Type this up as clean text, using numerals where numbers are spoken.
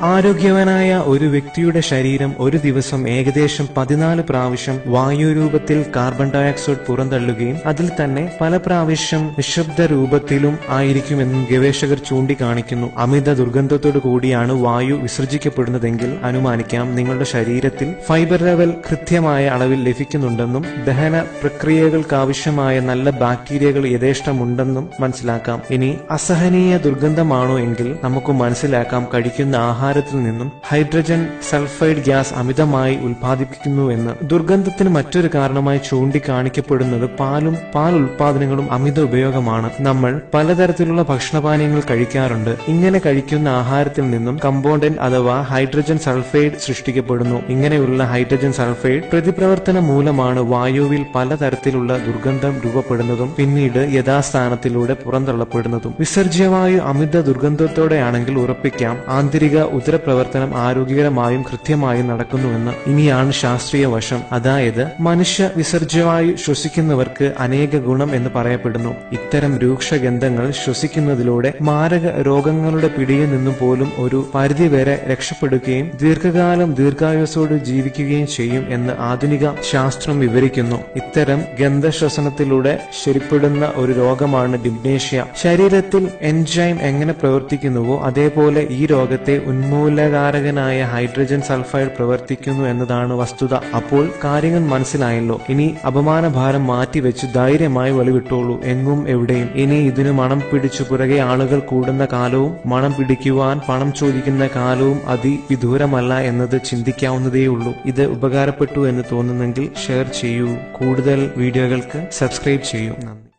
ആരോഗ്യവാനായ ഒരു വ്യക്തിയുടെ ശരീരം ഒരു ദിവസം ഏകദേശം 14 പ്രാവശ്യം വായുരൂപത്തിൽ കാർബൺ ഡയോക്സൈഡ് പുറന്തള്ളുകയും അതിൽ തന്നെ പല പ്രാവശ്യം നിശബ്ദ രൂപത്തിലും ആയിരിക്കുമെന്നും ഗവേഷകർ ചൂണ്ടിക്കാണിക്കുന്നു. അമിത ദുർഗന്ധത്തോടു കൂടിയാണ് വായു വിസർജിക്കപ്പെടുന്നതെങ്കിൽ അനുമാനിക്കാം നിങ്ങളുടെ ശരീരത്തിൽ ഫൈബർ ലെവൽ കൃത്യമായ അളവിൽ ലഭിക്കുന്നുണ്ടെന്നും ദഹന പ്രക്രിയകൾക്കാവശ്യമായ നല്ല ബാക്ടീരിയകൾ യഥേഷ്ടമുണ്ടെന്നും മനസ്സിലാക്കാം. ഇനി അസഹനീയ ദുർഗന്ധമാണോ എങ്കിൽ നമുക്ക് മനസ്സിലാക്കാം കഴിക്കുന്ന ആഹാരത്തിൽ നിന്നും ഹൈഡ്രജൻ സൾഫൈഡ് ഗ്യാസ് അമിതമായി ഉൽപ്പാദിപ്പിക്കുന്നുവെന്ന്. ദുർഗന്ധത്തിന് മറ്റൊരു കാരണമായി ചൂണ്ടിക്കാണിക്കപ്പെടുന്നത് പാൽ ഉൽപാദനങ്ങളും അമിത ഉപയോഗമാണ്. നമ്മൾ പലതരത്തിലുള്ള ഭക്ഷണപാനീയങ്ങൾ കഴിക്കാറുണ്ട്. ഇങ്ങനെ കഴിക്കുന്ന ആഹാരത്തിൽ നിന്നും കമ്പോണന്റ് അഥവാ ഹൈഡ്രജൻ സൾഫൈഡ് സൃഷ്ടിക്കപ്പെടുന്നു. ഇങ്ങനെയുള്ള ഹൈഡ്രജൻ സൾഫൈഡ് പ്രതിപ്രവർത്തനം മൂലമാണ് വായുവിൽ പലതരത്തിലുള്ള ദുർഗന്ധം രൂപപ്പെടുന്നതും പിന്നീട് യഥാസ്ഥാനത്തിലൂടെ പുറന്തള്ളപ്പെടുന്നതും. വിസർജ്യവായു അമിത ദുർഗന്ധത്തോടെയാണെങ്കിൽ ഉറപ്പിക്കാം ആന്തരിക ഉദരപ്രവർത്തനം ആരോഗ്യകരമായും കൃത്യമായും നടക്കുന്നുവെന്ന്. ഇനിയാണ് ശാസ്ത്രീയ വശം, അതായത് മനുഷ്യ വിസർജ്യവായു ശ്വസിക്കുന്നവർക്ക് അനേക ഗുണം എന്ന് പറയപ്പെടുന്നു. ഇത്തരം രൂക്ഷഗന്ധങ്ങൾ ശ്വസിക്കുന്നതിലൂടെ മാരക രോഗങ്ങളുടെ പിടിയിൽ നിന്നും പോലും ഒരു പരിധിവരെ രക്ഷപ്പെടുകയും ദീർഘകാലം ദീർഘായുസ്സോട് ജീവിക്കുകയും ചെയ്യും എന്ന് ആധുനിക ശാസ്ത്രം വിവരിക്കുന്നു. ഇത്തരം ഗന്ധശ്വസനത്തിലൂടെ ശരിപ്പെടുന്ന ഒരു രോഗമാണ് ഡിംനേഷ്യ. ശരീരത്തിൽ എൻസൈം എങ്ങനെ പ്രവർത്തിക്കുന്നുവോ അതേപോലെ ഈ രോഗത്തെ ഉന്മൂലകാരകനായ ഹൈഡ്രജൻ സൾഫൈഡ് പ്രവർത്തിക്കുന്നു എന്നതാണ് വസ്തുത. അപ്പോൾ കാര്യങ്ങൾ മനസ്സിലായല്ലോ. ഇനി അപമാനഭാരം മാറ്റിവെച്ച് ധൈര്യമായി വെളിവിട്ടോളൂ എങ്ങും എവിടെയും. ഇനി ഇതിന് മണം പിടിച്ചു പുറകെ ആളുകൾ കൂടുന്ന കാലവും മണം പിടിക്കുവാൻ പണം ചോദിക്കുന്ന കാലവും അതിവിദൂരമല്ല എന്നത് ചിന്തിക്കാവുന്നതേയുള്ളൂ. ഇത് ഉപകാരപ്പെട്ടു എന്ന് തോന്നുന്നെങ്കിൽ ഷെയർ ചെയ്യൂ. കൂടുതൽ വീഡിയോകൾക്ക് സബ്സ്ക്രൈബ് ചെയ്യൂ. നന്ദി.